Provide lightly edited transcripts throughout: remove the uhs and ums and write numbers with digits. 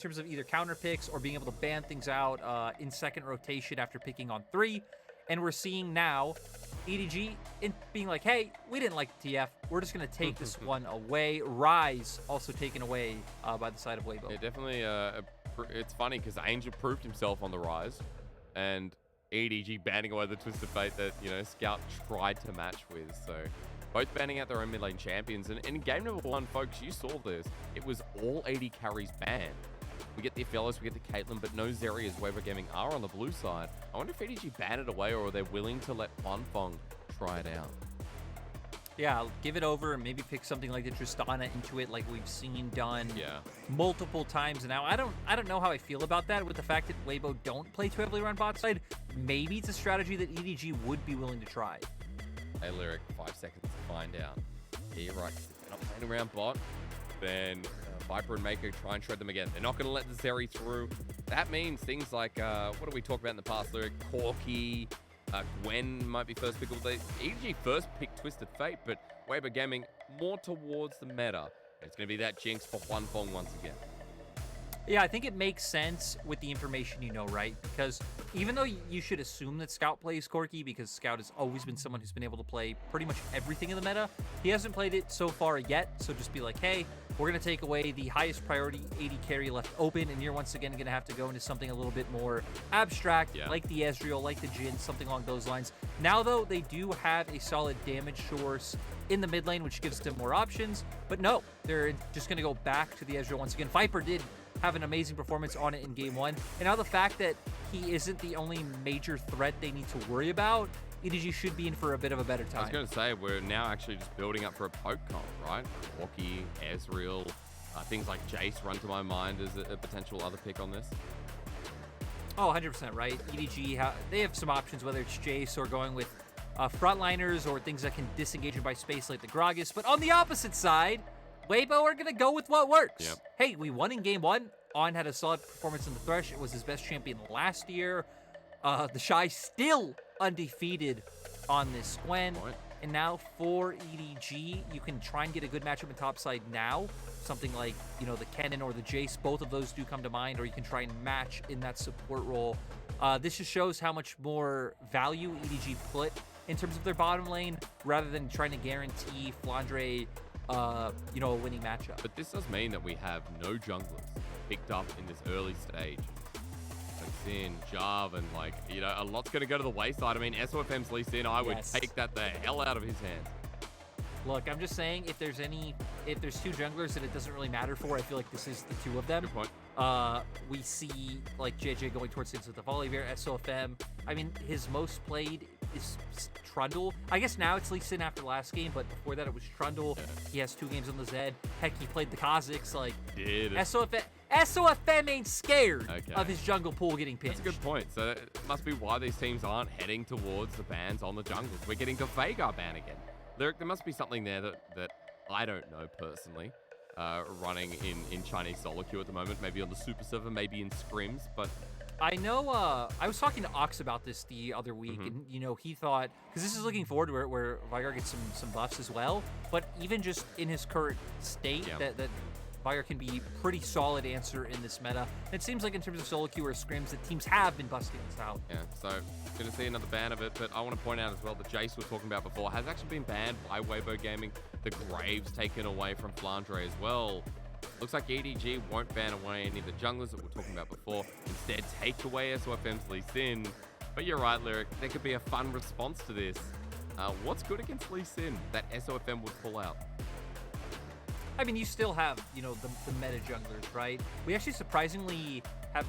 terms of either counter picks or being able to ban things out in second rotation after picking on 3. And we're seeing now EDG being like, hey, we didn't like the TF. We're just going to take this one away. Rise also taken away by the side of Weibo. Yeah, definitely. It's funny because Angel proved himself on the Rise, and EDG banning away the Twisted Fate that, you know, Scout tried to match with. So both banning out their own mid lane champions. And in game number 1, folks, you saw this. It was all AD carries banned. We get the Fellows, we get the Caitlyn, but no Zeri as Weibo Gaming are on the blue side. I wonder if EDG ban it away or are they willing to let Wanfeng try it out? Yeah, give it over and maybe pick something like the Tristana into it like we've seen done multiple times now. I don't know how I feel about that with the fact that Weibo don't play too heavily around bot side. Maybe it's a strategy that EDG would be willing to try. Hey, Lyric, 5 seconds to find out. Yeah, you're right. If they're not playing around bot, then Viper and Mako try and shred them again. They're not going to let the Zeri through. That means things like, what do we talk about in the past, Lyric? Corki, Gwen might be first pick. EDG first picked Twisted Fate, but Weibo Gaming more towards the meta. It's going to be that Jinx for Wanfeng once again. Yeah, I think it makes sense with the information you know, right? Because even though you should assume that Scout plays Corki, because Scout has always been someone who's been able to play pretty much everything in the meta, he hasn't played it so far yet. So just be like, hey, we're going to take away the highest priority AD carry left open, and you're once again going to have to go into something a little bit more abstract, like the Ezreal, like the Jhin, something along those lines. Now, though, they do have a solid damage source in the mid lane, which gives them more options. But no, they're just going to go back to the Ezreal once again. Viper did have an amazing performance on it in game 1. And now the fact that he isn't the only major threat they need to worry about, EDG should be in for a bit of a better time. I was going to say, we're now actually just building up for a poke comp, right? Corki, Ezreal, things like Jace run to my mind as a potential other pick on this. Oh, 100% right. EDG, they have some options, whether it's Jace or going with frontliners or things that can disengage him by space like the Gragas. But on the opposite side, Weibo are going to go with what works. Yep. Hey, we won in game 1. On had a solid performance in the Thresh. It was his best champion last year. The Shy still undefeated on this Gwen. And now for EDG, you can try and get a good matchup in top side now. Something like, you know, the Kennen or the Jace. Both of those do come to mind. Or you can try and match in that support role. This just shows how much more value EDG put in terms of their bottom lane, rather than trying to guarantee Flandre you know, a winning matchup. But this does mean that we have no junglers picked up in this early stage. Like Sin, Jarvan, like, you know, a lot's going to go to the wayside. I mean, SOFM's Lee Sin, I would take that the hell out of his hands. Look, I'm just saying, if there's 2 junglers that it doesn't really matter for, I feel like this is the 2 of them. Good point. We see, like, JJ going towards things with the Volibear, SOFM. I mean, his most played is Trundle. I guess now it's Lee Sin after the last game, but before that it was Trundle. Yeah. He has 2 games on the Zed. Heck, he played the Kazakhs. Like, SOFM ain't scared of his jungle pool getting pinched. That's a good point. So it must be why these teams aren't heading towards the bans on the jungles. We're getting the Veigar ban again. There must be something there that I don't know personally, running in Chinese solo queue at the moment. Maybe on the Super Server, maybe in scrims, but I know, I was talking to Ox about this the other week, and, you know, he thought, because this is looking forward to where Veigar gets some buffs as well, but even just in his current state, that Veigar can be a pretty solid answer in this meta. And it seems like in terms of solo queue or scrims, that teams have been busting this out. Yeah, so going to see another ban of it, but I want to point out as well that Jace we were talking about before has actually been banned by Weibo Gaming. The Graves taken away from Flandre as well. Looks like EDG won't ban away any of the junglers that we were talking about before. Instead, take away SOFM's Lee Sin. But you're right, Lyric. There could be a fun response to this. What's good against Lee Sin that SOFM would pull out? I mean, you still have, you know, the meta junglers, right? We actually surprisingly have...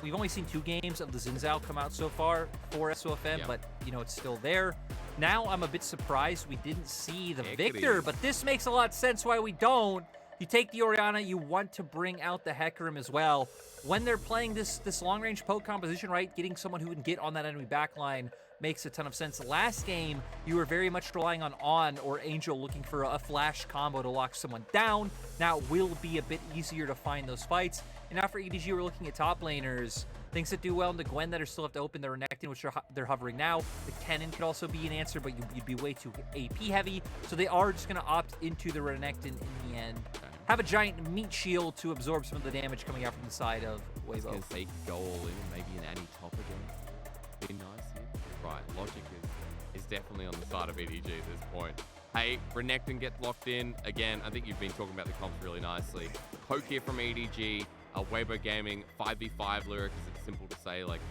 We've only seen 2 games of the Xin Zhao come out so far for SOFM, but, you know, it's still there. Now I'm a bit surprised we didn't see the Victor, but this makes a lot of sense why we don't. You take the Orianna, you want to bring out the Hecarim as well. When they're playing this long-range poke composition, right, getting someone who can get on that enemy backline makes a ton of sense. Last game, you were very much relying on or Angel looking for a flash combo to lock someone down. Now it will be a bit easier to find those fights. And now for EDG, we're looking at top laners. Things that do well in the Gwen that are still have to open, the Renekton, which they're hovering now. The Kennen could also be an answer, but you'd be way too AP heavy. So they are just going to opt into the Renekton in the end. have a giant meat shield to absorb some of the damage coming out from the side of I was Weibo. going to say go all in and maybe an anti-top again. Be nice here. Right, logic is definitely on the side of EDG at this point. Hey, Renekton gets locked in. Again, I think you've been talking about the comps really nicely. Poke here from EDG. Weibo Gaming 5v5 lyric. Is it simple to say, like,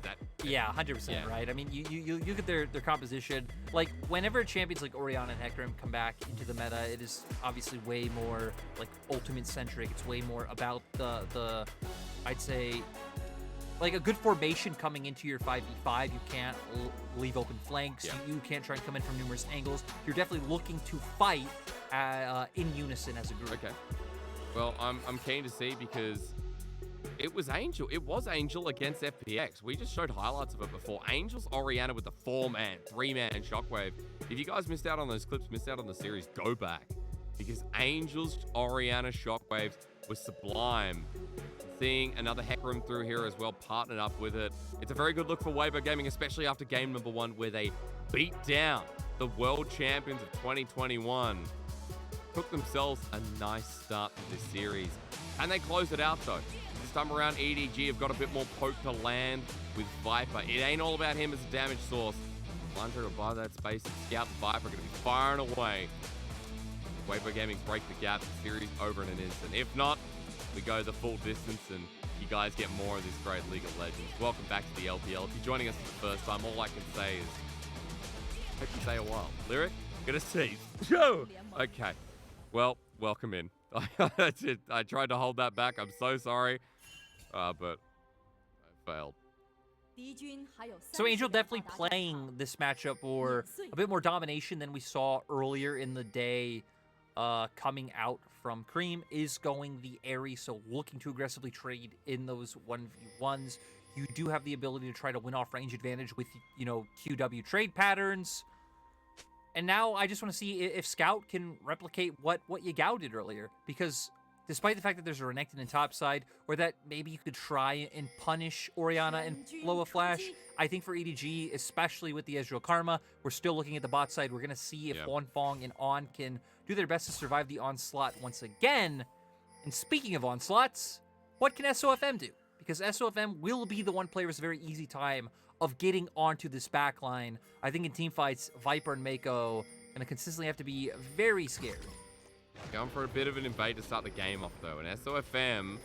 that? Yeah, 100% right. I mean, you look at their composition. Like, whenever champions like Orianna and Hecarim come back into the meta, it is obviously way more, like, ultimate-centric. It's way more about the I'd say, like, a good formation coming into your 5v5. You can't leave open flanks. Yeah. You can't try and come in from numerous angles. You're definitely looking to fight in unison as a group. Okay. Well, I'm keen to see because it was Angel. It was Angel against FPX. We just showed highlights of it before. Angel's Orianna with the 4-man, 3-man Shockwave. If you guys missed out on those clips, missed out on the series, go back. Because Angel's Orianna Shockwaves was sublime. Seeing another Hecarim through here as well, partnered up with it. It's a very good look for Weibo Gaming, especially after game number 1, where they beat down the world champions of 2021. Took themselves a nice start to this series. And they closed it out, though. This time around, EDG have got a bit more poke to land with Viper. It ain't all about him as a damage source. Flandre will buy that space, and Scout and Viper are going to be firing away. Weibo Gaming break the gap. The series over in an instant. If not, we go the full distance and you guys get more of this great League of Legends. Welcome back to the LPL. If you're joining us for the first time, all I can say is, hope you stay a while. Lyric, gonna see. Joe! Okay. Well, welcome in. I tried to hold that back. I'm so sorry. But I failed. So Angel definitely playing this matchup for a bit more domination than we saw earlier in the day. Coming out from Cream is going the Airy, so looking to aggressively trade in those 1v1s. You do have the ability to try to win off range advantage with, you know, QW trade patterns. And now I just want to see if Scout can replicate what Yagao did earlier. Because despite the fact that there's a Renekton in top side, or that maybe you could try and punish Orianna and blow a flash, I think for EDG, especially with the Ezreal Karma, we're still looking at the bot side. We're going to see if Wanfong and On can do their best to survive the onslaught once again. And speaking of onslaughts, what can SOFM do? Because SOFM will be the one player with a very easy time of getting onto this backline. I think in teamfights, Viper and Mako going to consistently have to be very scared. Going for a bit of an invade to start the game off, though. And SOFM, not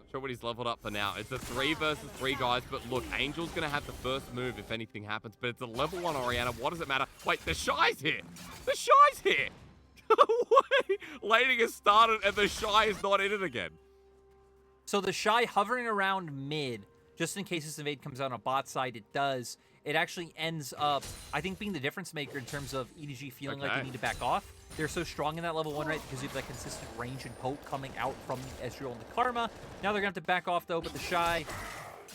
sure what he's leveled up for now. It's a 3 versus 3, guys. But look, Angel's going to have the first move if anything happens. But it's a level 1 Orianna. What does it matter? Wait, the Shy's here. The Shy's here. Wait, laning has started and the Shy is not in it again. So the Shy hovering around mid, just in case this invade comes out on a bot side, it does. It actually ends up, I think, being the difference maker in terms of EDG feeling like they need to back off. They're so strong in that level 1, right? Because you have that consistent range and poke coming out from the Ezreal and the Karma. Now they're going to have to back off, though, but the Shy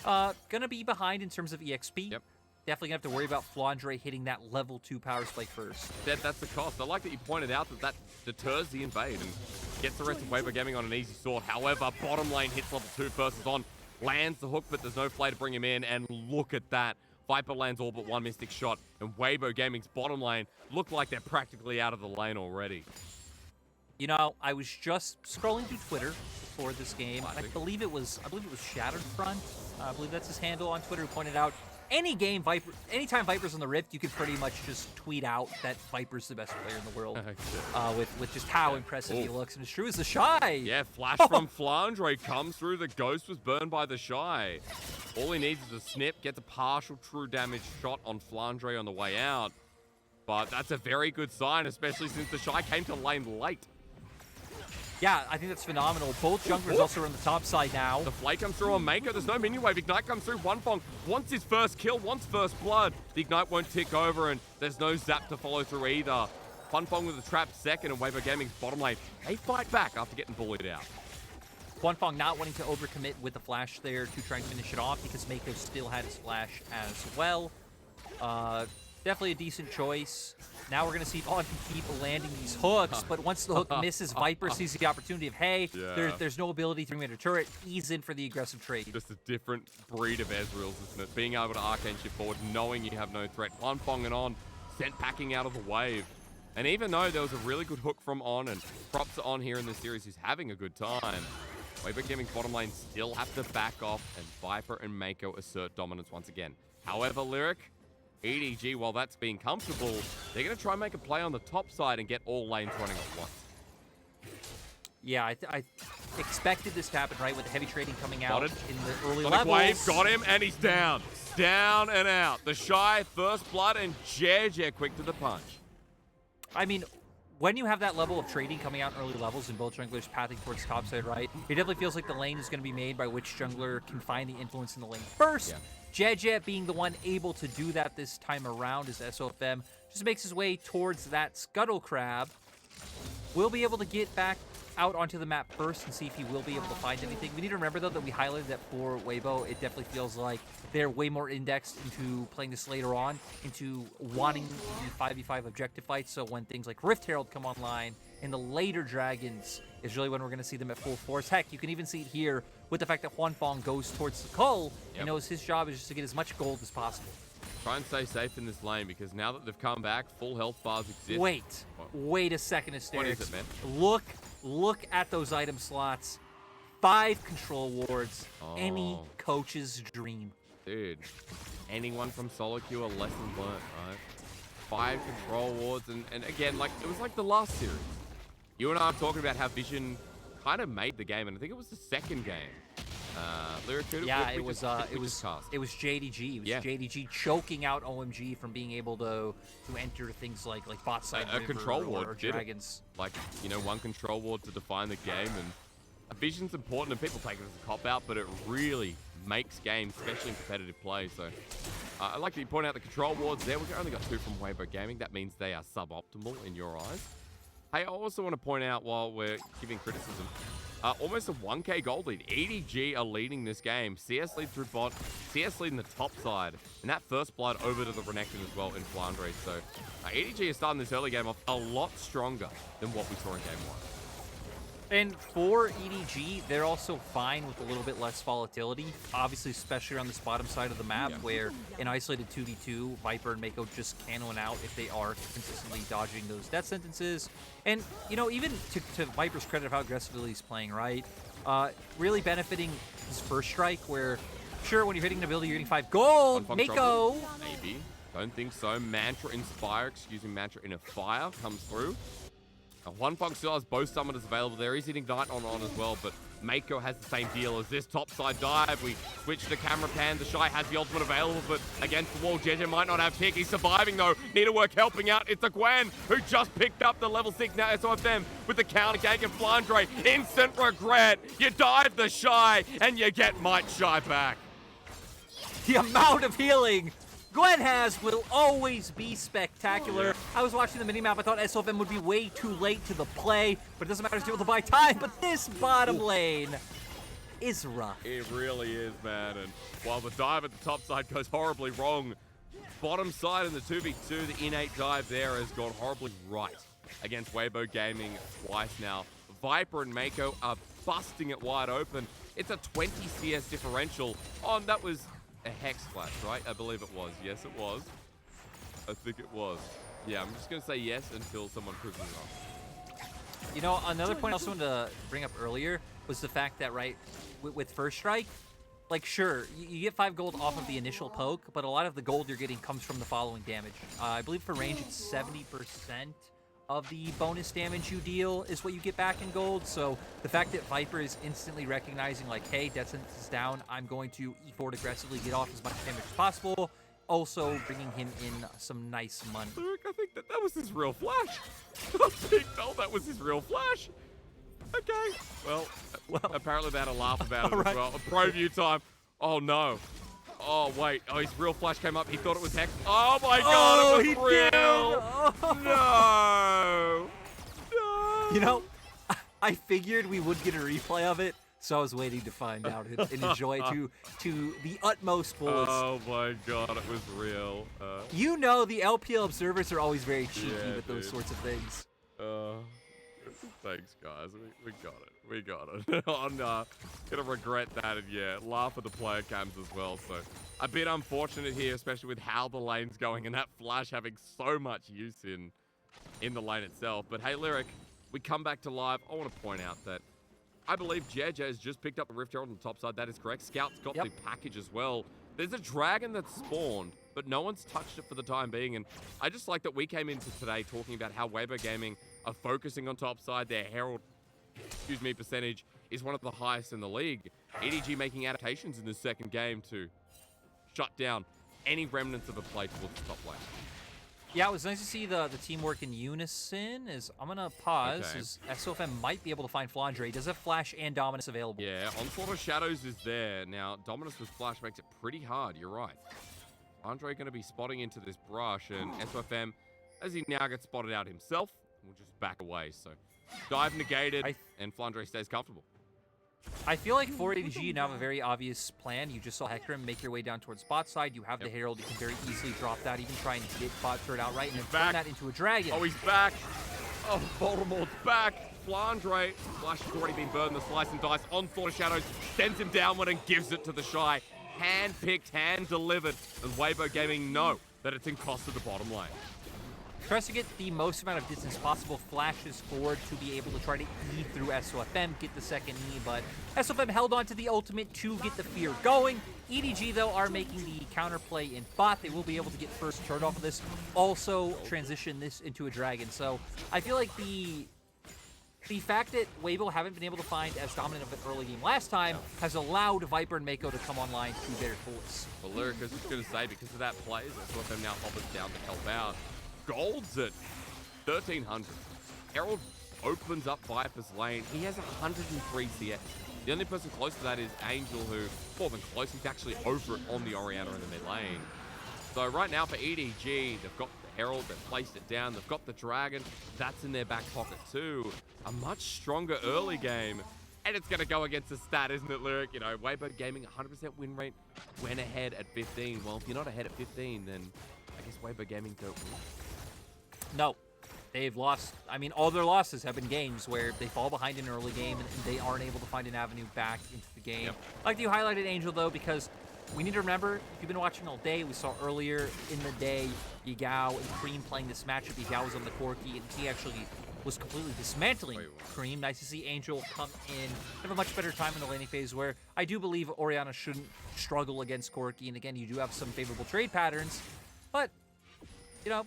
going to be behind in terms of EXP. Yep. Definitely going to have to worry about Flandre hitting that level 2 power spike first. That's the cost. I like that you pointed out that deters the invade and gets the rest of Weibo Gaming on an easy sword. However, bottom lane hits level 2 versus On. Lands the hook, but there's no flay to bring him in. And look at that. Viper lands all but 1 Mystic shot. And Weibo Gaming's bottom lane look like they're practically out of the lane already. You know, I was just scrolling through Twitter before this game. And I believe it was Shattered Front. I believe that's his handle on Twitter, who pointed out anytime Viper's on the Rift, you could pretty much just tweet out that Viper's the best player in the world with just how impressive he looks. And it's true as the Shy. Yeah, flash from Flandre comes through. The Ghost was burned by the Shy. All he needs is a snip, gets a partial true damage shot on Flandre on the way out. But that's a very good sign, especially since the Shy came to lane late. Yeah, I think that's phenomenal. Both junglers also are on the top side now. The flay comes through on Mako. There's no minion wave. Ignite comes through. Wanfong wants his first kill, wants first blood. The Ignite won't tick over, and there's no zap to follow through either. Wanfong with a trap second, and Weibo Gaming's bottom lane. They fight back after getting bullied out. Wanfong not wanting to overcommit with the flash there to try and finish it off because Mako still had his flash as well. Definitely a decent choice. Now we're going to see if On can keep landing these hooks, but once the hook misses, Viper sees the opportunity of, hey, there's no ability to bring in a turret. He's in for the aggressive trade. Just a different breed of Ezreals, isn't it? Being able to arcane shift forward, knowing you have no threat. Wanfong and On sent packing out of the wave. And even though there was a really good hook from On, and props to On here in this series, who's having a good time, Weibo Gaming's bottom lane still have to back off, and Viper and Mako assert dominance once again. However, Lyric, EDG, while that's being comfortable, they're going to try and make a play on the top side and get all lanes running at once. Yeah, I expected this to happen, right, with the heavy trading coming out in the early Sonic levels. Wave got him, and he's down. Down and out. The Shy, first blood, and JJ quick to the punch. I mean, when you have that level of trading coming out in early levels and both junglers pathing towards topside, right, it definitely feels like the lane is going to be made by which jungler can find the influence in the lane first. Yeah. JJ being the one able to do that this time around as SOFM just makes his way towards that Scuttle Crab. We'll be able to get back out onto the map first and see if he will be able to find anything. We need to remember, though, that we highlighted that for Weibo, it definitely feels like they're way more indexed into playing this later on, into wanting the 5v5 objective fights. So when things like Rift Herald come online and the later Dragons is really when we're going to see them at full force. Heck, you can even see it here with the fact that Huanfeng goes towards the Cull. He knows his job is just to get as much gold as possible. Try and stay safe in this lane, because now that they've come back, full health bars exist. Wait a second, Asterix. What is it, man? Look at those item slots. 5 control wards. Any coach's dream. Dude, anyone from solo queue, a lesson learned, right? 5 control wards, and again, like, it was like the last series. You and I are talking about how Vision kind of made the game, and I think it was the second game. Lyric, yeah, it was JDG. It was JDG choking out OMG from being able to enter things like bot side a control ward or dragons. Like, you know, one control ward to define the game, and a Vision's important, and people take it as a cop out, but it really makes games, especially in competitive play. So I like that you point out the control wards there. We've only got 2 from Weibo Gaming. That means they are suboptimal in your eyes. Hey, I also want to point out, while we're giving criticism, almost a 1k gold lead. EDG are leading this game. CS lead through bot, CS leading the top side, and that first blood over to the Renekton as well in Flandre. So EDG is starting this early game off a lot stronger than what we saw in game 1. And for EDG, they're also fine with a little bit less volatility. Obviously, especially on this bottom side of the map, where in isolated 2v2, Viper and Mako just can win out if they are consistently dodging those death sentences. And, you know, even to Viper's credit of how aggressively he's playing, right? Really benefiting his first strike, where, sure, when you're hitting an ability, you're getting 5 gold. Mako! Maybe. Don't think so. Mantra Inspire, Mantra in a Fire comes through. Huanfeng still has both summoners available. There is Ignite on as well, but Mako has the same deal as this topside dive. We switch to camera pan. The Shy has the ultimate available, but against the wall, JJ might not have pick. He's surviving though. Needlework helping out. It's a Gwen who just picked up the level 6 now SOFM with the counter gank and Flandre. Instant regret. You dive the Shy and you get Might Shy back. The amount of healing Gwen has will always be spectacular. I was watching the minimap. I thought SOFM would be way too late to the play, but it doesn't matter, he's able to buy time. But this bottom lane is rough. It really is, man. And while the dive at the top side goes horribly wrong, bottom side in the 2v2, the innate dive there has gone horribly right against Weibo Gaming twice now. Viper and Mako are busting it wide open. It's a 20 CS differential. Oh, that was a Hex Flash, right? I believe it was. Yes, it was. I think it was. Yeah, I'm just going to say yes until someone proves me wrong. You know, another point I also wanted to bring up earlier was the fact that, right, with First Strike, like, sure, you get 5 gold off of the initial poke, but a lot of the gold you're getting comes from the following damage. I believe for range, it's 70% of the bonus damage you deal is what you get back in gold. So the fact that Viper is instantly recognizing, like, hey, death sentence is down, I'm going to E4 aggressively, get off as much damage as possible, also bringing him in some nice money. Luke, I think that was his real flash. I think that was his real flash. Okay. Well, apparently they had a laugh about it as well. A pro view time. Oh, no. Oh, wait. Oh, his real flash came up. He thought it was Hex. Oh, my God. It was real. Oh. No. No. You know, I figured we would get a replay of it, so I was waiting to find out and enjoy to the utmost fullest. Oh, my God. It was real. You know, the LPL observers are always very cheeky with those sorts of things. Thanks, guys. We got it. We got it. I'm gonna regret that, and yeah, laugh at the player cams as well. So a bit unfortunate here, especially with how the lane's going and that flash having so much use in in the lane itself. But hey, Lyric, we come back to live. I want to point out that I believe JJ has just picked up a Rift Herald on the top side. That is correct. Scout's got the package as well. There's a dragon that's spawned, but no one's touched it for the time being. And I just like that we came into today talking about how Weibo Gaming are focusing on top side. Their Herald, percentage is one of the highest in the league. EDG making adaptations in the second game to shut down any remnants of a play towards the top lane. Yeah, it was nice to see the teamwork in unison. I'm going to pause, as SOFM might be able to find Flandre. He does have Flash and Dominus available. Yeah, Onslaught of Shadows is there. Now, Dominus with Flash makes it pretty hard, you're right. Flandre going to be spotting into this brush, and SOFM, as he now gets spotted out himself, will just back away. So, dive negated, and Flandre stays comfortable. I feel like for EDG, you now have a very obvious plan. You just saw Hecarim make your way down towards bot side. You have the Herald. You can very easily drop that, even try and get bot turret outright, and then turn that into a dragon. Oh, he's back. Oh, Voldemort's back. Flandre. Flash has already been burned. The slice and dice. Onslaught of Shadows sends him downward and gives it to the Shy. Hand-picked, hand-delivered. And Weibo Gaming know that it's in cost of the bottom lane. Tries to get the most amount of distance possible, flashes forward to be able to try to E through SOFM, get the second E, but SOFM held on to the ultimate to get the fear going. EDG, though, are making the counterplay in bot. They will be able to get first turn off of this, also transition this into a dragon. So I feel like the fact that Weibo haven't been able to find as dominant of an early game last time has allowed Viper and Mako to come online to their fullest. Well, Lyric, I was just going to say, because of that play, SOFM now hovers down to help out. Gold's at 1,300. Herald opens up Viper's lane. He has 103 CS. The only person close to that is Angel, who, more than close, he's actually over it on the Orianna in the mid lane. So right now for EDG, they've got the Herald, they've placed it down, they've got the Dragon. That's in their back pocket too. A much stronger early game. And it's going to go against the stat, isn't it, Lyric? You know, Weibo Gaming, 100% win rate, went ahead at 15. Well, if you're not ahead at 15, then I guess Weibo Gaming don't win. No, they've lost. I mean, all their losses have been games where they fall behind in an early game and they aren't able to find an avenue back into the game. Like you highlighted Angel, though, because we need to remember, if you've been watching all day, we saw earlier in the day Yagao and Cream playing this matchup. Yagao was on the Corki, and he actually was completely dismantling Cream. Nice to see Angel come in, have a much better time in the laning phase, where I do believe Orianna shouldn't struggle against Corki. And again, you do have some favorable trade patterns, but, you know,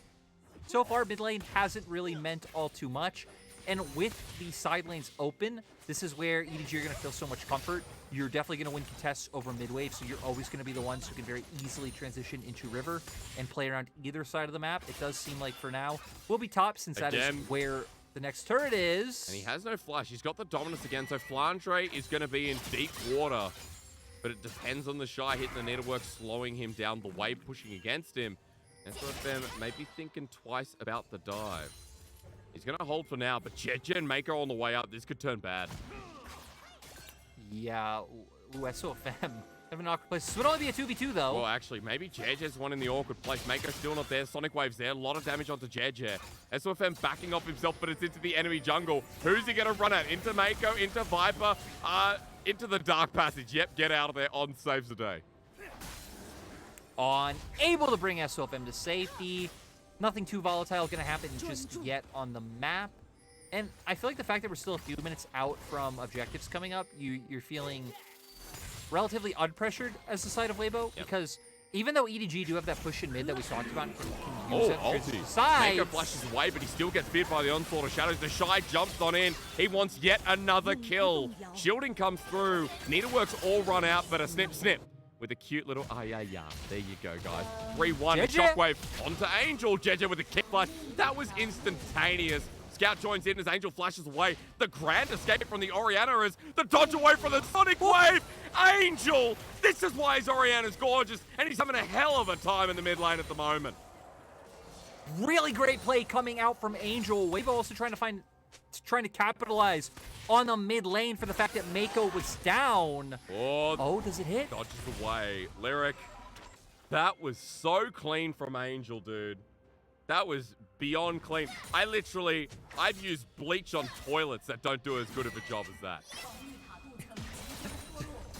so far, mid lane hasn't really meant all too much. And with the side lanes open, this is where EDG are going to feel so much comfort. You're definitely going to win contests over mid wave, so you're always going to be the ones who can very easily transition into river and play around either side of the map. It does seem like for now, we'll be top, since that is where the next turret is. And he has no flash. He's got the Dominus again, so Flandre is going to be in deep water. But it depends on the Shy hitting the needlework, slowing him down, the wave pushing against him. SOFM may be thinking twice about the dive. He's going to hold for now, but JJ and Mako on the way up. This could turn bad. Yeah, SOFM have an awkward place. This would only be a 2v2, though. Well, actually, maybe JJ's one in the awkward place. Mako's still not there. Sonic Wave's there. A lot of damage onto JJ. SOFM backing off himself, but it's into the enemy jungle. Who's he going to run at? Into Mako, into Viper, into the Dark Passage. Yep, get out of there. On saves the day. On, able to bring SOFM to safety. Nothing too volatile going to happen just yet on the map. And I feel like the fact that we're still a few minutes out from objectives coming up, you're feeling relatively unpressured as the side of Weibo, because even though EDG do have that push in mid that we talked about, ulti. Mako flashes away, but he still gets feared by the Onslaught of Shadows. The Shy jumps on in. He wants yet another kill. Shielding comes through. Needleworks all run out, but a snip. With a cute little There you go, guys. 3-1. Shockwave onto Angel. JJ with a kick flash. That was instantaneous. Scout joins in as Angel flashes away. The grand escape from the Orianna is the dodge away from the Sonic Wave. Angel! This is why his Orianna's gorgeous, and he's having a hell of a time in the mid lane at the moment. Really great play coming out from Angel. Weibo also trying to capitalize on the mid lane for the fact that Mako was down. Oh, does it hit? Dodges away. Lyric, that was so clean from Angel, dude. That was beyond clean. I've used bleach on toilets that don't do as good of a job as that.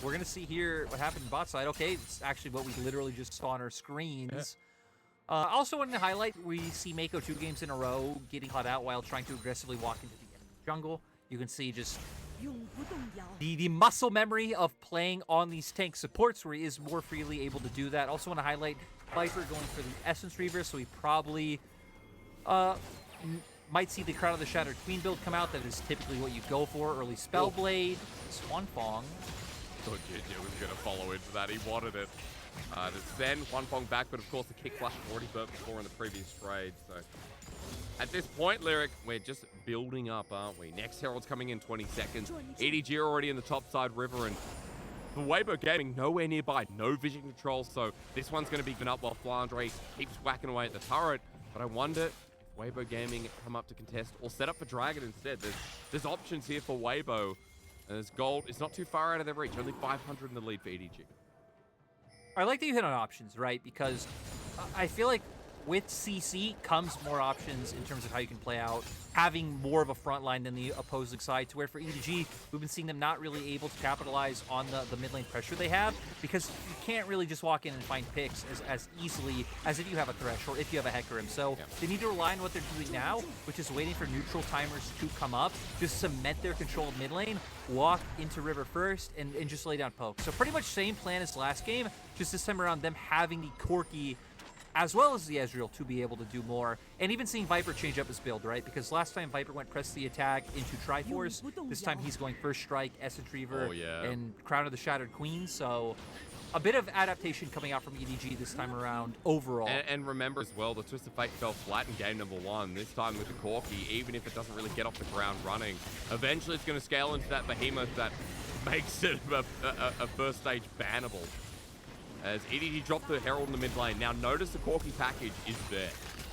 We're going to see here what happened bot side. Okay, it's actually what we literally just saw on our screens. Also wanted to highlight, we see Mako 2 games in a row getting caught out while trying to aggressively walk into the enemy jungle. You can see just the muscle memory of playing on these tank supports where he is more freely able to do that. Also want to highlight Viper going for the Essence Reaver, so he probably might see the Crown of the Shattered Queen build come out. That is typically what you go for. Early Spellblade, Swanfong. Thought JJ was going to follow into that. He wanted it. To send Swanfong back, but of course the kick flash already burnt before in the previous trade. So at this point, Lyric, we're just building up, aren't we? Next Herald's coming in 20 seconds. EDG already in the top side river, and for Weibo Gaming, nowhere nearby, no vision control, so this one's going to be given up while Flandre keeps whacking away at the turret. But I wonder if Weibo Gaming come up to contest or set up for Dragon instead. There's options here for Weibo. And there's gold. It's not too far out of their reach. Only 500 in the lead for EDG. I like that you hit on options, right? Because I feel like with CC comes more options in terms of how you can play out, having more of a front line than the opposing side, to where for EDG, we've been seeing them not really able to capitalize on the mid lane pressure they have, because you can't really just walk in and find picks as easily as if you have a Thresh or if you have a Hecarim. So they need to rely on what they're doing now, which is waiting for neutral timers to come up, just cement their control of mid lane, walk into river first, and just lay down poke. So pretty much same plan as last game, just this time around them having the Corki as well as the Ezreal to be able to do more. And even seeing Viper change up his build, right? Because last time Viper went press the attack into Triforce. This time he's going First Strike, Essence Reaver, and Crown of the Shattered Queen. So a bit of adaptation coming out from EDG this time around overall. And remember as well, the Twist of Fate fell flat in game number 1. This time with the Corki, even if it doesn't really get off the ground running, eventually it's going to scale into that behemoth that makes it a first stage bannable. As EDG dropped the Herald in the mid lane. Now notice the Corki package is there.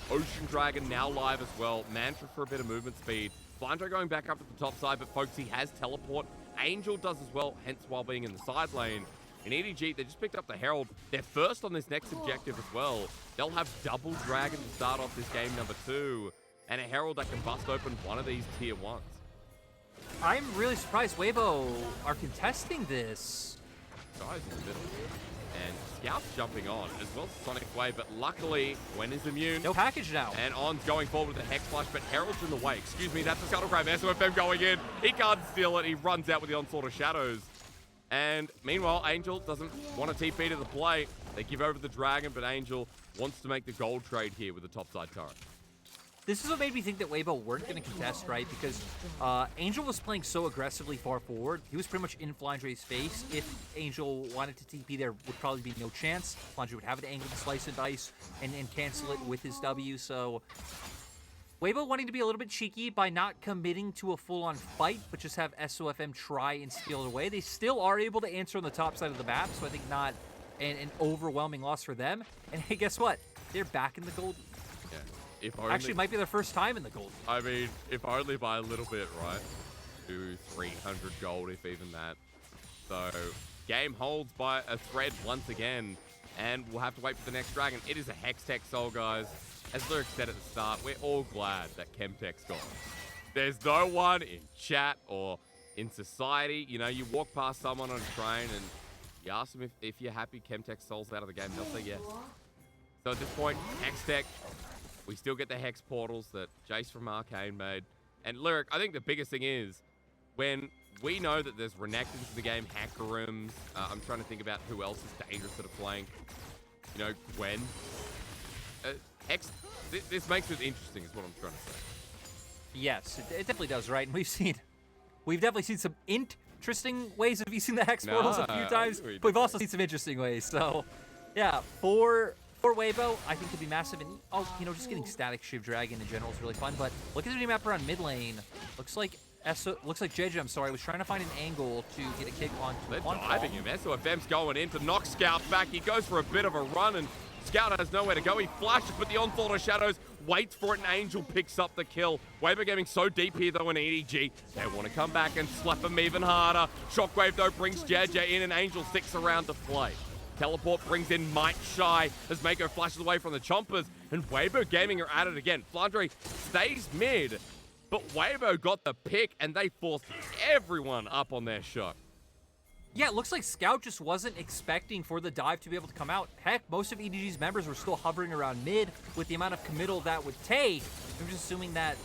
Ocean Dragon now live as well. Mantra for a bit of movement speed. Flandre going back up to the top side, but folks, he has teleport. Angel does as well, hence while being in the side lane. In EDG, they just picked up the Herald. They're first on this next objective as well. They'll have double Dragon to start off this game number 2. And a Herald that can bust open one of these tier 1s. I'm really surprised Weibo are contesting this. Guys in the middle. And Scout's jumping on, as well as Sonic Wave, but luckily, Gwen is immune. No package now. And On's going forward with the Hex Flash, but Herald's in the way. Excuse me, that's a Scuttle Grab. SOFM going in. He can't steal it. He runs out with the Onslaught of Shadows. And meanwhile, Angel doesn't want to TP to the play. They give over the Dragon, but Angel wants to make the gold trade here with the topside turret. This is what made me think that Weibo weren't going to contest, right? Because Angel was playing so aggressively far forward. He was pretty much in Flandre's face. If Angel wanted to TP, there would probably be no chance. Flandre would have an angle to slice and dice and cancel it with his W. So Weibo wanting to be a little bit cheeky by not committing to a full-on fight, but just have SOFM try and steal it away. They still are able to answer on the top side of the map, so I think not an overwhelming loss for them. And hey, guess what? They're back in the gold. Yeah. If only, actually, might be their first time in the gold. I mean, if only by a little bit, right? 200, 300 gold, if even that. So, game holds by a thread once again, and we'll have to wait for the next Dragon. It is a Hextech Soul, guys. As Lyric said at the start, we're all glad that Chemtech's gone. There's no one in chat or in society. You know, you walk past someone on a train and you ask them if you're happy Chemtech Soul's out of the game. They'll say yes. So at this point, Hextech, we still get the Hex portals that Jace from Arcane made. And Lyric, I think the biggest thing is when we know that there's Renekton's in the game, Hakarims. I'm trying to think about who else is dangerous at a flank. You know, Gwen. Hex, this makes it interesting is what I'm trying to say. Yes, it definitely does, right? And we've definitely seen some interesting ways of using the Hex portals a few times, but we've also seen some interesting ways. So, yeah, for Weibo, I think could be massive, and just getting static Shiv Dragon in general is really fun. But look at the map around mid lane. Looks like JJ, I'm sorry, was trying to find an angle to get a kick on. They're diving him. SOFM's going in to knock Scout back. He goes for a bit of a run, and Scout has nowhere to go. He flashes, but the Onslaught of Shadows waits for it, and Angel picks up the kill. Weibo getting so deep here, though, in EDG. They want to come back and slap him even harder. Shockwave, though, brings JJ in, and Angel sticks around to play. Teleport brings in Might Shy as Mako flashes away from the Chompers, and Weibo Gaming are at it again. Flandre stays mid, but Weibo got the pick, and they forced everyone up on their shot. Yeah, it looks like Scout just wasn't expecting for the dive to be able to come out. Heck, most of EDG's members were still hovering around mid with the amount of committal that would take. I'm just assuming that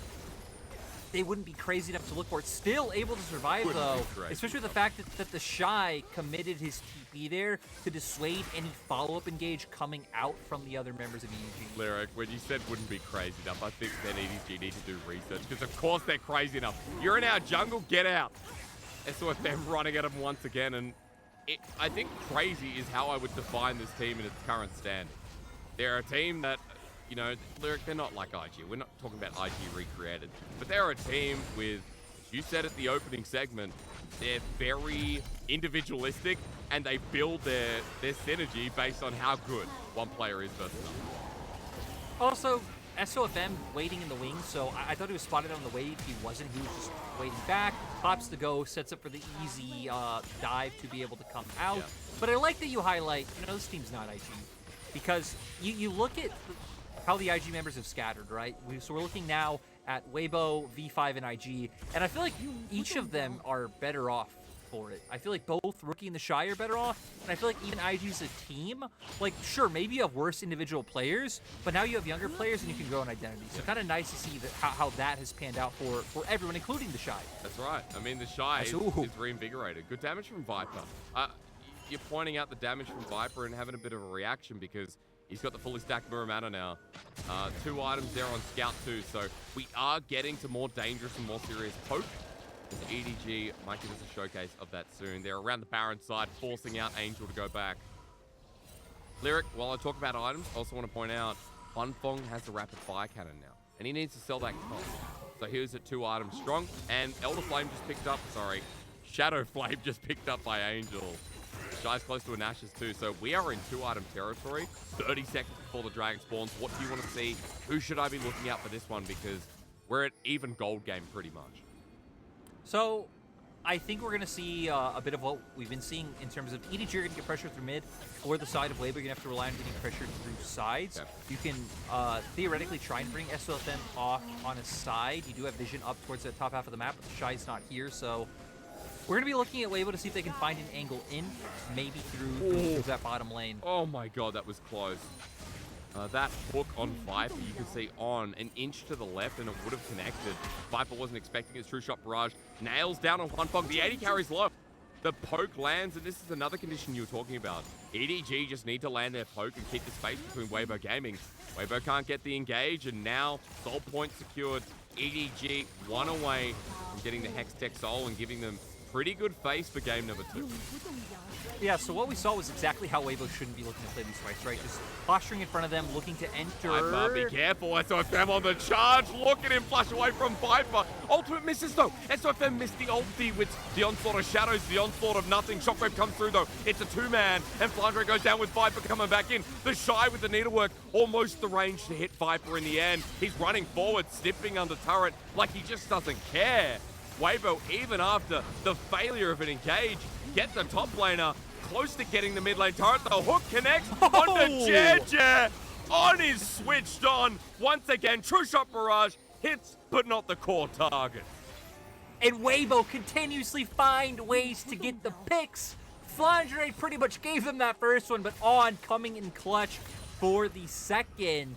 they wouldn't be crazy enough to look for it. Still able to survive, though, especially with the fact that the Shy committed his TP there to dissuade any follow-up engage coming out from the other members of EDG. Lyric, when you said wouldn't be crazy enough, I think then EDG need to do research, because of course they're crazy enough. You're in our jungle, get out. SOFM running at them once again, and I think crazy is how I would define this team in its current stand. They're a team that, you know, they're not like IG. We're not talking about IG recreated, but they're a team with, you said at the opening segment, they're very individualistic, and they build their synergy based on how good one player is versus another. Also, SOFM waiting in the wings, so I thought he was spotted on the wave. He wasn't. He was just waiting back, pops the go, sets up for the easy dive to be able to come out. Yeah. But I like that you highlight, you know, this team's not IG. Because you look at how the IG members have scattered, right? So we're looking now at Weibo, V5, and IG, and I feel like each of them are better off for it. I feel like both Rookie and the Shy are better off, and I feel like even IG's a team. Like, sure, maybe you have worse individual players, but now you have younger players and you can grow an identity. So kind of nice to see that how that has panned out for everyone, including the Shy. That's right. I mean, the Shy is reinvigorated. Good damage from Viper. You're pointing out the damage from Viper and having a bit of a reaction because he's got the fully stacked Muramana now. 2 items there on Scout 2, so we are getting to more dangerous and more serious poke. EDG might give us a showcase of that soon. They're around the Baron side, forcing out Angel to go back. Lyric, while I talk about items, I also want to point out, Funfong has the rapid fire cannon now, and he needs to sell that comp. So here's at 2 items strong, and Elder Flame just picked up, Shadow Flame just picked up by Angel. Shy's close to a Nash's too, so we are in 2-item territory. 30 seconds before the Dragon spawns. What do you want to see? Who should I be looking out for this one? Because we're at even gold game pretty much. So I think we're going to see a bit of what we've been seeing in terms of EDG are going to get pressure through mid, or the side of Weibo, you're going to have to rely on getting pressure through sides. Okay. You can theoretically try and bring SOFM off on a side. You do have vision up towards the top half of the map, but the Shy's not here, so we're going to be looking at Weibo to see if they can find an angle in, maybe through that bottom lane. Oh my god, that was close. That hook on Viper, you can see on an inch to the left, and it would have connected. Viper wasn't expecting his true shot barrage. Nails down on Funfong. The 80 carries low. The poke lands, and this is another condition you were talking about. EDG just need to land their poke and keep the space between Weibo Gaming. Weibo can't get the engage, and now Soul Point secured. EDG 1 away from getting the Hex Tech Soul and giving them pretty good face for game number 2. Yeah, so what we saw was exactly how Weibo shouldn't be looking to play these fights, right? Just posturing in front of them, looking to enter. Viper, be careful. SOFM on the charge. Look at him flash away from Viper. Ultimate misses, though. SOFM missed the ulti with the onslaught of shadows, the onslaught of nothing. Shockwave comes through, though. It's a 2-man, and Flandre goes down with Viper coming back in. The Shy with the needlework, almost the range to hit Viper in the end. He's running forward, sniffing under turret like he just doesn't care. Weibo, even after the failure of an engage, gets the top laner close to getting the mid lane turret. The hook connects onto JJ. On is switched on. Once again, true shot barrage hits, but not the core target. And Weibo continuously find ways to get the picks. Flandre pretty much gave them that first one, but On coming in clutch for the second.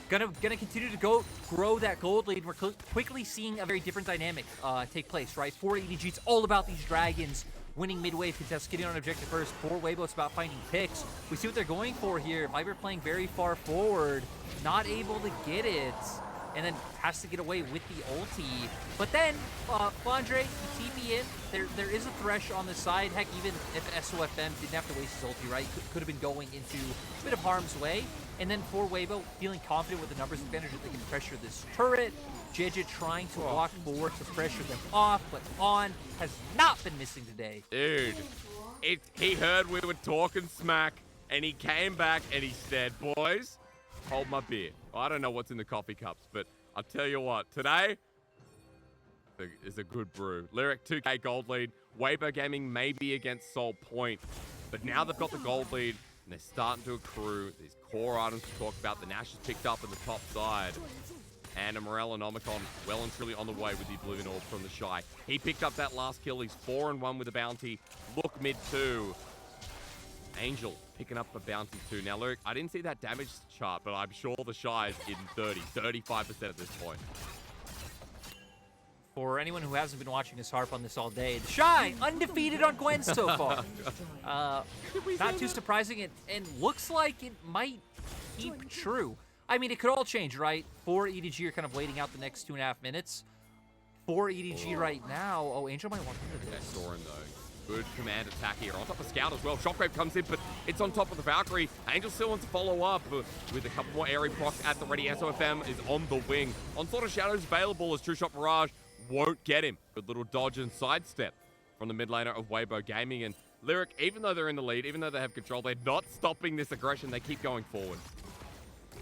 Gonna continue to grow that gold lead. We're quickly seeing a very different dynamic take place, right? For EDG, it's all about these dragons winning mid-wave contests, getting on objective first. For Weibo, it's about finding picks. We see what they're going for here. Viper playing very far forward, not able to get it, and then has to get away with the ulti. But then, Flandre, TP in. There is a thresh on the side. Heck, even if SOFM didn't have to waste his ulti, right? Could have been going into a bit of harm's way. And then for Weibo, feeling confident with the numbers advantage that they can pressure this turret. JJ trying to walk forward to pressure them off, but On has not been missing today. Dude, he heard we were talking smack, and he came back and he said, boys, hold my beer. I don't know what's in the coffee cups, but I'll tell you what, today is a good brew. Lyric 2K gold lead. Weibo Gaming maybe against Soul Point, but now they've got the gold lead, and they're starting to accrue these core items to talk about. The Nash is picked up on the top side. And a Morellonomicon well and truly on the way with the Oblivion Orb from the Shy. He picked up that last kill. He's 4-1 with a bounty. Look mid 2. Angel picking up a bounty too. Now, Lyric, I didn't see that damage chart, but I'm sure the Shy is in 35% at this point. For anyone who hasn't been watching us harp on this all day, the Shy undefeated on Gwen so far. Not too surprising, and looks like it might keep true. I mean, it could all change, right? For EDG, are kind of waiting out the next 2.5 minutes. For EDG right now, oh, Angel might walk into this. Soren, though. Good command attack here. On top of Scout as well. Shockwave comes in, but it's on top of the Valkyrie. Angel still wants to follow up with a couple more airy procs at the ready. SOFM is on the wing. Onslaught of Shadows available as True Shot Barrage won't get him. Good little dodge and sidestep from the mid laner of Weibo Gaming. And Lyric, even though they're in the lead, even though they have control, they're not stopping this aggression. They keep going forward.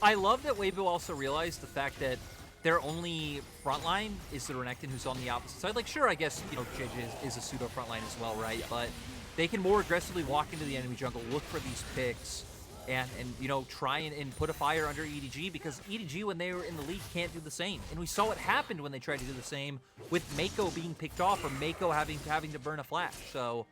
I love that Weibo also realized the fact that their only frontline is the Renekton, who's on the opposite side. Like, sure, I guess, you know, JJ is a pseudo frontline as well, right? Yeah. But they can more aggressively walk into the enemy jungle, look for these picks, and you know, try and put a fire under EDG, because EDG, when they were in the lead, can't do the same. And we saw what happened when they tried to do the same with Mako being picked off, or Mako having to burn a flash. So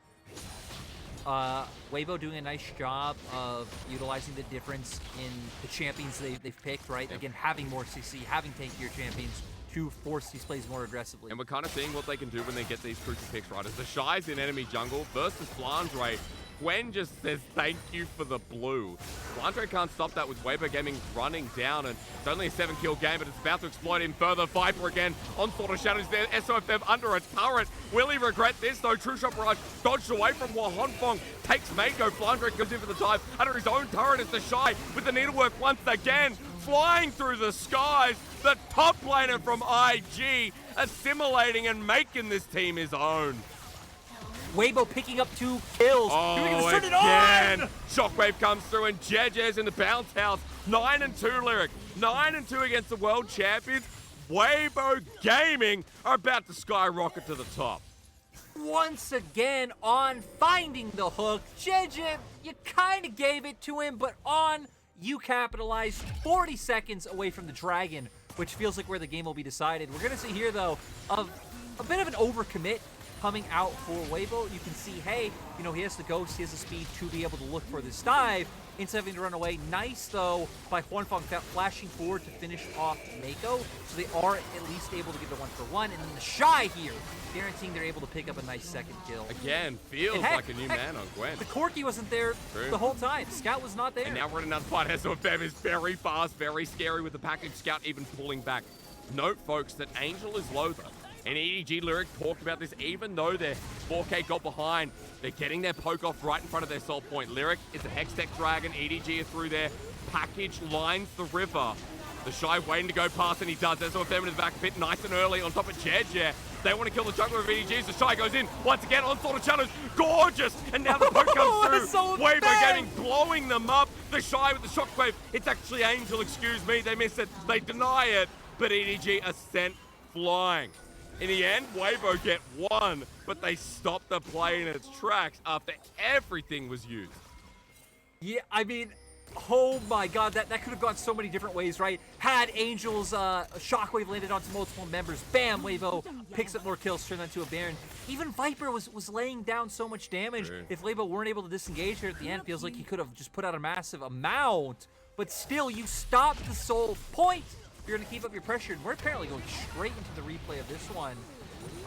Weibo doing a nice job of utilizing the difference in the champions they've picked, right? Again, having more CC, having tankier champions to force these plays more aggressively. And we're kind of seeing what they can do when they get these crucial picks, right? As the Shy's in enemy jungle versus Flandre, Gwen just says thank you for the blue. Flandre can't stop that with Weibo Gaming running down, and it's only a 7-kill game, but it's about to exploit in further. Viper again, Onslaught of Shadows there, SOFM under a turret. Will he regret this though? True Shot Barrage dodged away from Honfong, takes Mako. Flandre comes in for the dive under his own turret as the Shy with the needlework once again, flying through the skies. The top laner from IG assimilating and making this team his own. Weibo picking up 2 kills. Oh, again! Shockwave comes through, and JJ's in the bounce house. 9-2, Lyric. 9-2 against the world champions. Weibo Gaming are about to skyrocket to the top. Once again, on finding the hook. JJ, you kind of gave it to him, but on, you capitalized. 40 seconds away from the dragon, which feels like where the game will be decided. We're going to see here, though, of a bit of an overcommit coming out for Weibo. You can see, hey, you know, he has the ghost, he has the speed to be able to look for this dive instead of having to run away. Nice, though, by Honfong flashing forward to finish off Mako, so they are at least able to get the 1-for-1. And then the Shy here, guaranteeing they're able to pick up a nice second kill. Again, feels like a new man on Gwen. The Corki wasn't there the whole time. Scout was not there. And now we're in another fight. SOFM is very fast, very scary with the package. Scout even pulling back. Note, folks, that Angel is low, though. And EDG Lyric talked about this, even though their 4K got behind, they're getting their poke off right in front of their soul point. Lyric is a Hextech Dragon, EDG is through there. Package lines the river. The Shy waiting to go past, and he does. SOFM in the back pit, nice and early on top of JJ. They want to kill the jungler of EDG, so Shy goes in. Once again, Onslaught of Shadows, gorgeous! And now the poke comes through. Weibo Gaming blowing them up. The Shy with the shockwave. It's actually Angel, excuse me. They miss it, they deny it. But EDG are sent flying. In the end, Weibo get 1, but they stopped the play in its tracks after everything was used. Yeah, I mean, oh my god, that could have gone so many different ways, right? Had Angel's shockwave landed onto multiple members, bam, Weibo picks up more kills, turn that into a Baron. Even Viper was laying down so much damage. Sure. If Weibo weren't able to disengage here at the end, feels like he could have just put out a massive amount. But still, you stopped the soul point. You're going to keep up your pressure, and we're apparently going straight into the replay of this one.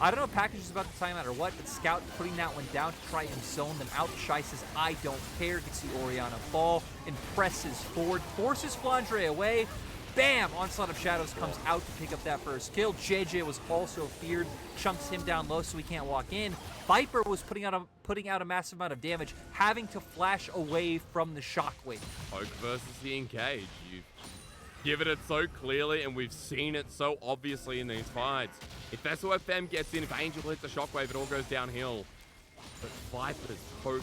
I don't know if Package is about to time out or what, but Scout putting that one down to try and zone them out. Shy says, I don't care. Gets the Orianna fall and presses forward, forces Flandre away. Bam! Onslaught of Shadows comes out to pick up that first kill. JJ was also feared, chunks him down low so he can't walk in. Viper was putting out a massive amount of damage, having to flash away from the shockwave. Poke versus the engage. You've given it so clearly, and we've seen it so obviously in these fights. If SOFM gets in, if Angel hits the shockwave, it all goes downhill. But Viper's poke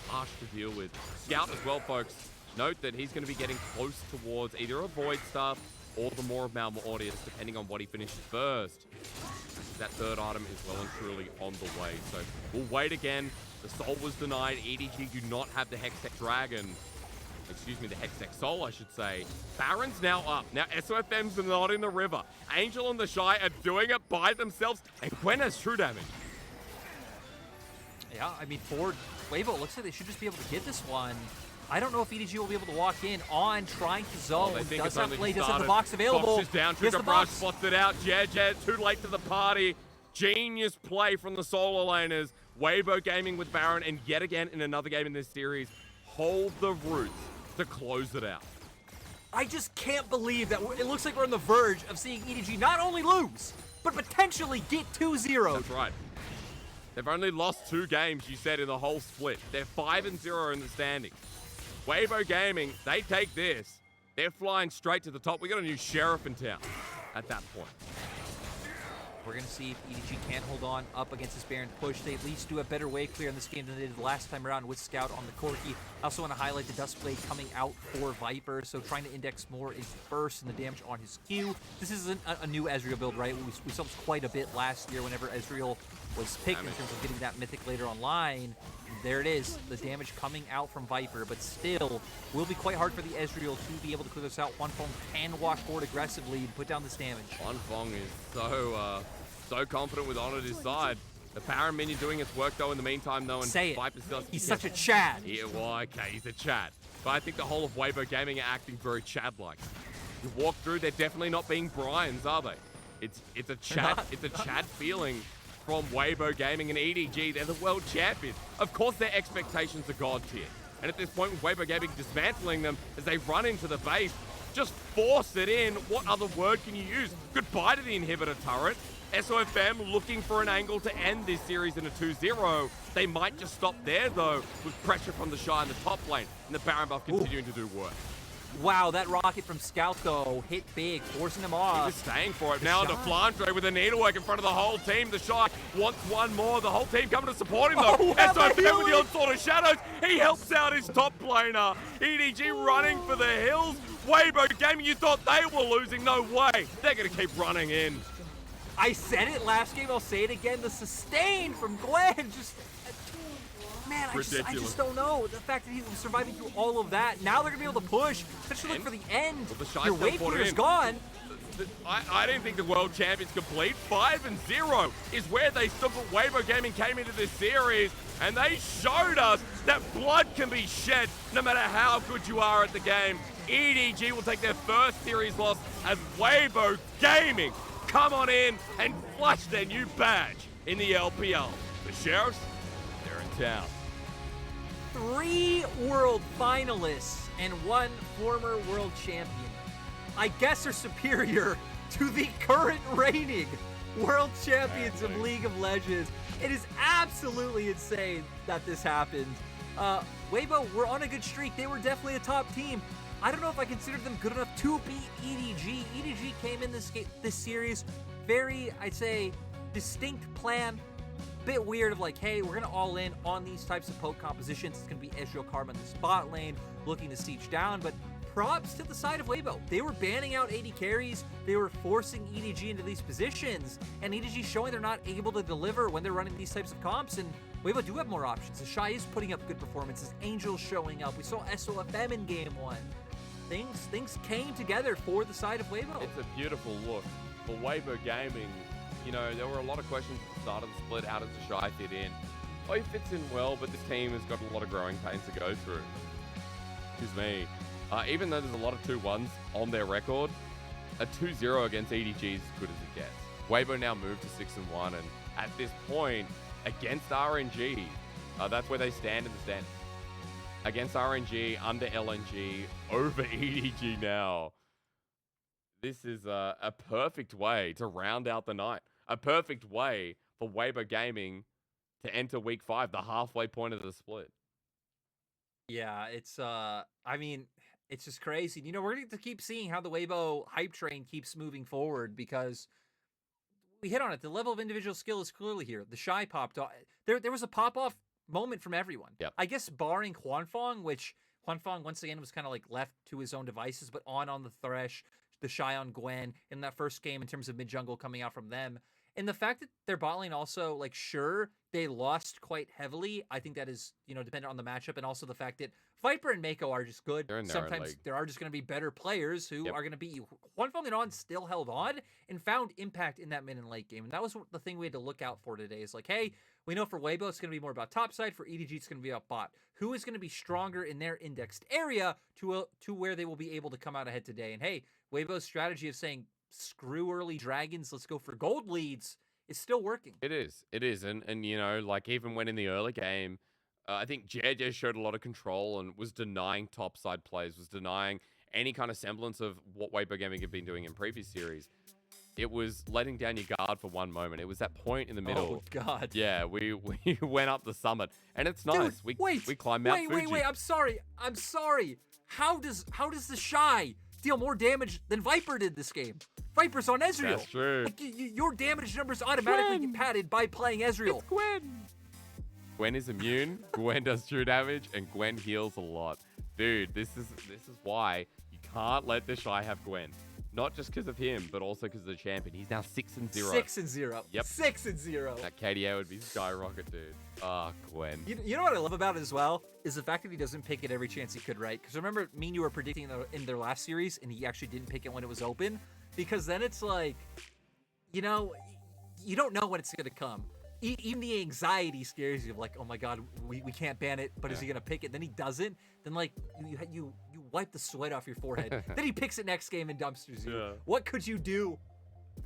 harsh to deal with. Scout as well, folks. Note that he's going to be getting close towards either a Void Staff or the Maw of Malmortius, depending on what he finishes first. That third item is well and truly on the way. So we'll wait again. The soul was denied. EDG do not have the Hextech Dragon. excuse me, the Hextech Soul, I should say. Baron's now up. Now, SOFM's not in the river. Angel and the Shy are doing it by themselves, and Gwen has true damage. Yeah, I mean, for Weibo, it looks like they should just be able to get this one. I don't know if EDG will be able to walk in on trying to zone. Does have play, does have the box available. Box is down, Trigger Brush spots it out. Jed, too late to the party. Genius play from the solo laners. Weibo gaming with Baron, and yet again in another game in this series, hold the roots to close it out. I just can't believe that it looks like we're on the verge of seeing EDG not only lose, but potentially get 2-0. That's right. They've only lost 2 games, you said, in the whole split. They're 5-0 in the standings. Weibo Gaming, they take this. They're flying straight to the top. We got a new sheriff in town at that point. We're going to see if EDG can hold on up against this Baron push. They at least do a better wave clear in this game than they did last time around with Scout on the Corki. I also want to highlight the Dust Blade coming out for Viper, so trying to index more his burst and the damage on his Q. This isn't a new Ezreal build, right? We saw this quite a bit last year whenever Ezreal was picked in terms of getting that Mythic later online. There it is, the damage coming out from Viper, but still will be quite hard for the Ezreal to be able to clear this out. Huanfeng can walk forward aggressively and put down this damage. Huanfeng is so confident with Honor at his side. The Baron minion doing its work though in the meantime though, and Viper still. He's such a Chad. Yeah, well, okay, he's a Chad. But I think the whole of Weibo Gaming are acting very Chad-like. You walk through, they're definitely not being Bryans, are they? It's a Chad feeling from Weibo Gaming and EDG. They're the world champions. Of course their expectations are god tier. And at this point with Weibo Gaming dismantling them as they run into the base, just force it in. What other word can you use? Goodbye to the inhibitor turret. SOFM looking for an angle to end this series in a 2-0. They might just stop there though, with pressure from the Shy in the top lane and the Baron buff continuing to do work. Wow, that rocket from Scout, though, hit big, forcing him off. He was staying for it. Now the Flandre with a needlework in front of the whole team. The Shy wants one more. The whole team coming to support him, though. SOFM with the onslaught of shadows. He helps out his top laner. EDG running for the hills. Weibo Gaming, you thought they were losing. No way. They're going to keep running in. I said it last game. I'll say it again. The sustain from Gwen just... Man, I just don't know. The fact that he was surviving through all of that. Now they're going to be able to push. Especially look for the end. Well, your wave clear is gone. I didn't think the world champions complete. 5-0 is where they stood. But Weibo Gaming came into this series and they showed us that blood can be shed no matter how good you are at the game. EDG will take their first series loss as Weibo Gaming come on in and flush their new badge in the LPL. The Sheriffs, they're in town. 3 world finalists and 1 former world champion. I guess are superior to the current reigning world champions of League of Legends. It is absolutely insane that this happened. Weibo were on a good streak. They were definitely a top team. I don't know if I consider them good enough to beat EDG. EDG came in this series very, I'd say, distinct plan. Bit weird of like, hey, we're gonna all in on these types of poke compositions. It's gonna be Ezreal Karma in the spot lane, looking to siege down, but props to the side of Weibo. They were banning out AD carries, they were forcing EDG into these positions, and EDG showing they're not able to deliver when they're running these types of comps, and Weibo do have more options. The Shy is putting up good performances, Angel's showing up, we saw SOFM in game 1. Things came together for the side of Weibo. It's a beautiful look. For Weibo Gaming, you know, there were a lot of questions at the start of the split. How does the Shy fit in? Oh, he fits in well, but this team has got a lot of growing pains to go through. Excuse me. Even though there's a lot of 2-1s on their record, a 2-0 against EDG is as good as it gets. Weibo now moved to 6-1, and at this point, against RNG, that's where they stand in the standings. Against RNG, under LNG, over EDG now. This is a perfect way to round out the night. A perfect way for Weibo Gaming to enter Week 5, the halfway point of the split. Yeah, it's, I mean, it's just crazy. You know, we're going to keep seeing how the Weibo hype train keeps moving forward because we hit on it. The level of individual skill is clearly here. The Shy popped off. There was a pop-off moment from everyone. Yep. I guess barring Huanfeng, which Huanfeng, once again, was kind of like left to his own devices, but on the Thresh, the Shy on Gwen in that first game in terms of mid-jungle coming out from them. And the fact that their bot lane also, like, sure, they lost quite heavily. I think that is, dependent on the matchup and also the fact that Viper and Mako are just good. They're in their own Sometimes league. there are just going to be better players who Yep. are going to beat you. Hwanfeng and On still held on and found impact in that mid and late game. And that was the thing we had to look out for today is like, hey, we know for Weibo it's going to be more about top side. For EDG it's going to be about bot. Who is going to be stronger in their indexed area to where they will be able to come out ahead today? And hey, Weibo's strategy of saying, screw early dragons, let's go for gold leads, is still working. It is. And like even when in the early game, I think JJ showed a lot of control and was denying topside plays, was denying any kind of semblance of what Weibo Gaming had been doing in previous series. It was letting down your guard for one moment. It was that point in the middle. Oh God. Yeah, we went up the summit, and it's nice. Dude, we climbed Mount Fuji. Wait. I'm sorry. How does the Shy deal more damage than Viper did this game? Viper's on Ezreal. That's true. Like, your damage numbers automatically get padded by playing Ezreal. It's Gwen. Gwen is immune. Gwen does true damage, and Gwen heals a lot. Dude, this is why you can't let the Shy have Gwen. Not just because of him, but also because of the champion. He's now 6-0. 6-0. Yep. 6-0. That KDA would be skyrocket, dude. Ah, Gwen. You know what I love about it as well? Is the fact that he doesn't pick it every chance he could, right? Because remember, me and you were predicting in their last series, and he actually didn't pick it when it was open. Because then it's like, you don't know when it's going to come. Even the anxiety scares you of like, oh my God, we can't ban it, but is he going to pick it? Then he doesn't. Then like, you wipe the sweat off your forehead. Then he picks it next game and dumpsters you. Yeah. What could you do?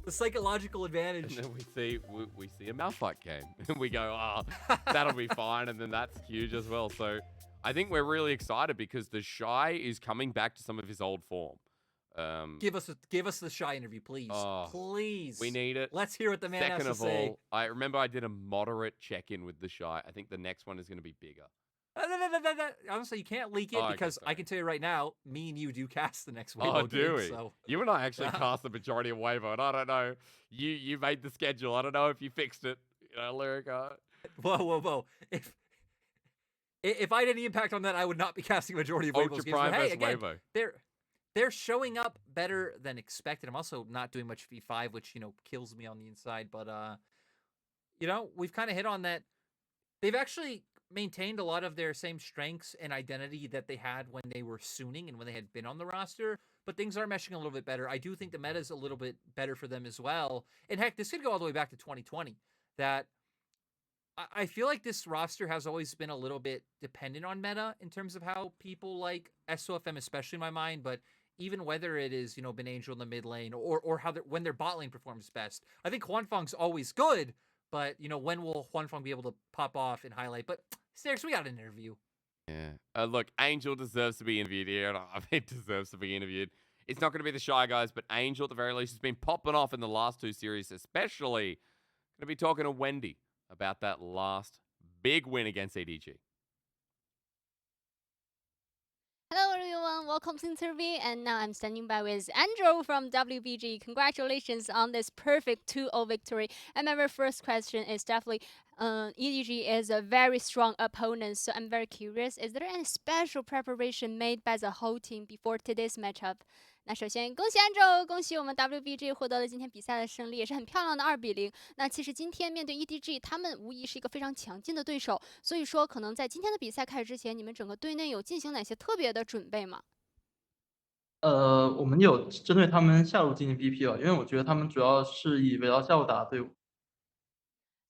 The psychological advantage. And then we see a Malphite game. And we go, that'll be fine. And then that's huge as well. So I think we're really excited because the Shy is coming back to some of his old form. Give us the Shy interview, please. Please. We need it. Let's hear what the man has to say. Second of all, I remember I did a moderate check-in with the Shy. I think the next one is going to be bigger. Honestly, you can't leak it because I can tell you right now, me and you do cast the next Weibo. Oh, do we? So. You and I actually cast the majority of Weibo, and I don't know. You made the schedule. I don't know if you fixed it. Lyrica. Whoa. If I had any impact on that, I would not be casting a majority of Weibo's Ultra games. Prime But hey, versus again, Weibo. they're showing up better than expected. I'm also not doing much V5, which, kills me on the inside. But, we've kind of hit on that. They've actually maintained a lot of their same strengths and identity that they had when they were Sooning and when they had been on the roster. But things are meshing a little bit better. I do think the meta is a little bit better for them as well. And heck, this could go all the way back to 2020. That I feel like this roster has always been a little bit dependent on meta in terms of how people like SOFM, especially in my mind, but even whether it is, been Angel in the mid lane or how when their bot lane performs best. I think Hwanfeng's always good, but, when will Hwanfeng be able to pop off and highlight? But, Stairs, we got an interview. Yeah. Look, Angel deserves to be interviewed here, and I mean, deserves to be interviewed. It's not going to be the Shy guys, but Angel, at the very least, has been popping off in the last two series, especially. Going to be talking to Wendy about that last big win against EDG. Hello everyone, welcome to the interview, and now I'm standing by with Andrew from WBG. Congratulations on this perfect 2-0 victory. And my very first question is definitely, EDG is a very strong opponent, so I'm very curious, is there any special preparation made by the whole team before today's matchup? 那首先恭喜Andrew，恭喜我们 WBG 获得了今天比赛的胜利，也是很漂亮的2-0。那其实今天面对 EDG， 他们无疑是一个非常强劲的对手，所以说可能在今天的比赛开始之前，你们整个队内有进行哪些特别的准备吗？我们有针对他们下路进行 BP 了，因为我觉得他们主要是以围绕下路打的队伍。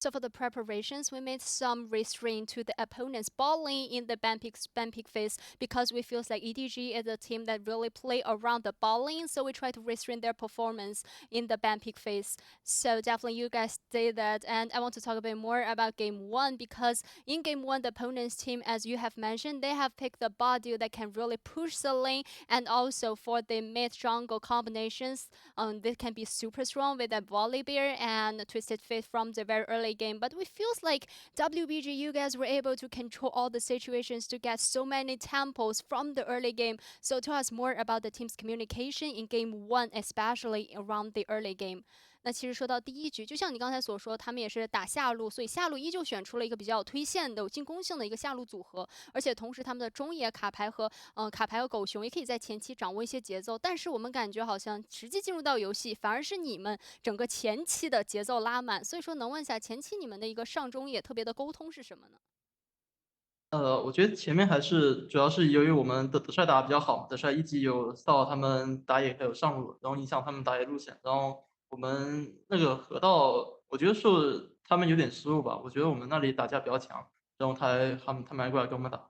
So for the preparations, we made some restraint to the opponent's ball lane in the ban pick phase because we feel like EDG is a team that really play around the ball lane, so we try to restrain their performance in the ban pick phase. So definitely you guys did that, and I want to talk a bit more about Game 1 because in Game 1, the opponent's team, as you have mentioned, they have picked the bot deal that can really push the lane, and also for the mid-jungle combinations, they can be super strong with a volley bear and twisted fate from the very early game. But we feels like WBG, you guys were able to control all the situations to get so many tempos from the early game. So tell us more about the team's communication in Game 1, especially around the early game. 那其实说到第一局，就像你刚才所说，他们也是打下路，所以下路依旧选出了一个比较有推线的、有进攻性的一个下路组合，而且同时他们的中野卡牌和狗熊也可以在前期掌握一些节奏。但是我们感觉好像实际进入到游戏，反而是你们整个前期的节奏拉满。所以说，能问一下前期你们的一个上中野特别的沟通是什么呢？我觉得前面还是主要是由于我们的德帅打得比较好，德帅一级有扫他们打野还有上路，然后影响他们打野路线，然后我们那个河道，我觉得是他们有点失误吧，我觉得我们那里打架比较强，然后他们还过来跟我们打。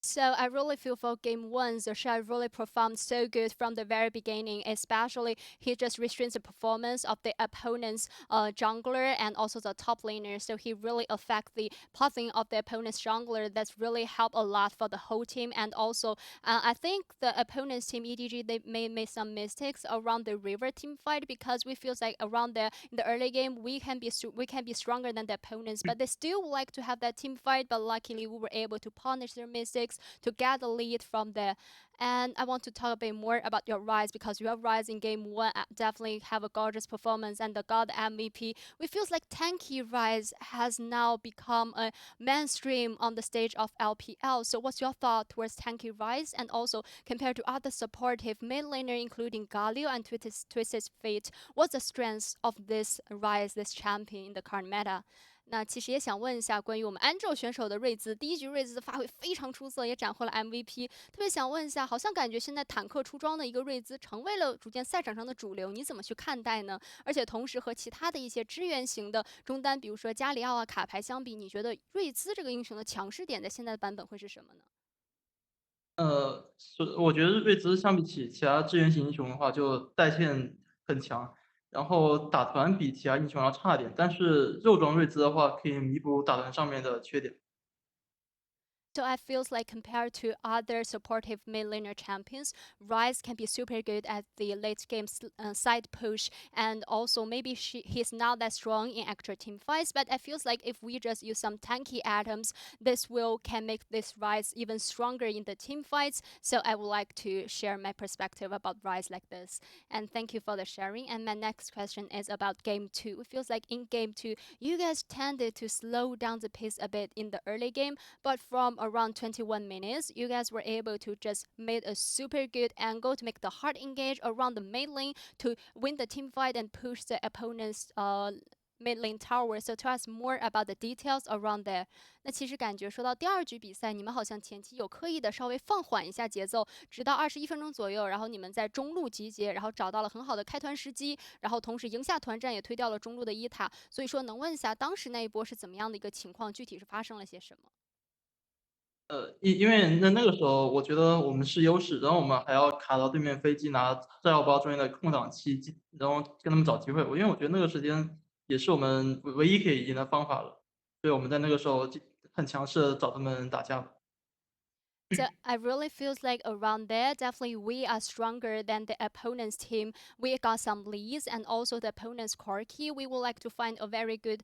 So I really feel for game one, Zershai really performed so good from the very beginning, especially he just restrains the performance of the opponent's jungler and also the top laner. So he really affect the pathing of the opponent's jungler. That's really helped a lot for the whole team. And also, I think the opponent's team EDG they made some mistakes around the river team fight because we feels like around the in the early game we can be stronger than the opponents, but they still like to have that team fight. But luckily we were able to punish their mistakes to get the lead from there. And I want to talk a bit more about your Rise because your Rise in game one definitely have a gorgeous performance and the God MVP. We feels like tanky Rise has now become a mainstream on the stage of LPL. So what's your thought towards tanky Rise and also compared to other supportive mid laner including Galio and Twisted Fate? What's the strength of this Rise, this champion in the current meta? 那其实也想问一下关于我们安宙选手的瑞兹，第一局瑞兹的发挥非常出色，也斩获了 MVP。特别想问一下，好像感觉现在坦克出装的一个瑞兹成为了逐渐赛场上的主流，你怎么去看待呢？而且同时和其他的一些支援型的中单，比如说加里奥啊、卡牌相比，你觉得瑞兹这个英雄的强势点在现在的版本会是什么呢？我觉得瑞兹相比起其他支援型英雄的话，就带线很强，然后打团比其他英雄要差点，但是肉装瑞兹的话，可以弥补打团上面的缺点。So I feels like compared to other supportive mid laner champions, Ryze can be super good at the late game side push, and also maybe he's not that strong in actual team fights. But I feels like if we just use some tanky items, this will can make this Ryze even stronger in the team fights. So I would like to share my perspective about Ryze like this. And thank you for the sharing. And my next question is about game two. It feels like in game two, you guys tended to slow down the pace a bit in the early game, but from around 21 minutes, you guys were able to just make a super good angle to make the hard engage around the mid lane to win the team fight and push the opponent's mid lane tower. So tell us more about the details around there. 那其实感觉说到第二局比赛，你们好像前期有刻意的稍微放缓一下节奏，直到21分钟左右，然后你们在中路集结，然后找到了很好的开团时机，然后同时赢下团战，也推掉了中路的一塔。所以说，能问一下当时那一波是怎么样的一个情况？具体是发生了些什么？因为那个时候我觉得我们是优势，然后我们还要卡到对面飞机拿炸药包中间的空档期，然后跟他们找机会。因为我觉得那个时间也是我们唯一可以赢的方法了，所以我们在那个时候就很强势的找他们打架。So I really feels like around there, definitely we are stronger than the opponent's team. We got some leads and also the opponent's core key. We would like to find a very good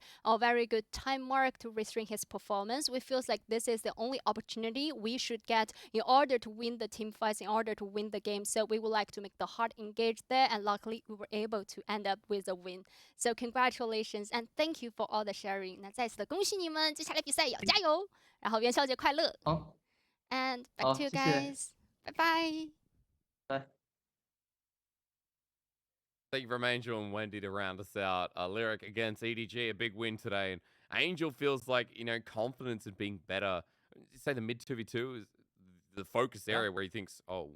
time mark to restrain his performance. We feels like this is the only opportunity we should get in order to win the team fights, in order to win the game. So we would like to make the hard engage there, and luckily we were able to end up with a win. So congratulations and thank you for all the sharing. 那再次的恭喜你们，接下来比赛也要加油，然后元宵节快乐。好，And back 好，to you 谢谢，guys. Bye bye. 拜。Thank you from Angel and Wendy to round us out. Lyric against EDG, a big win today. And Angel feels like, confidence in being better. Say the mid 2v2 is the focus area where he thinks, oh,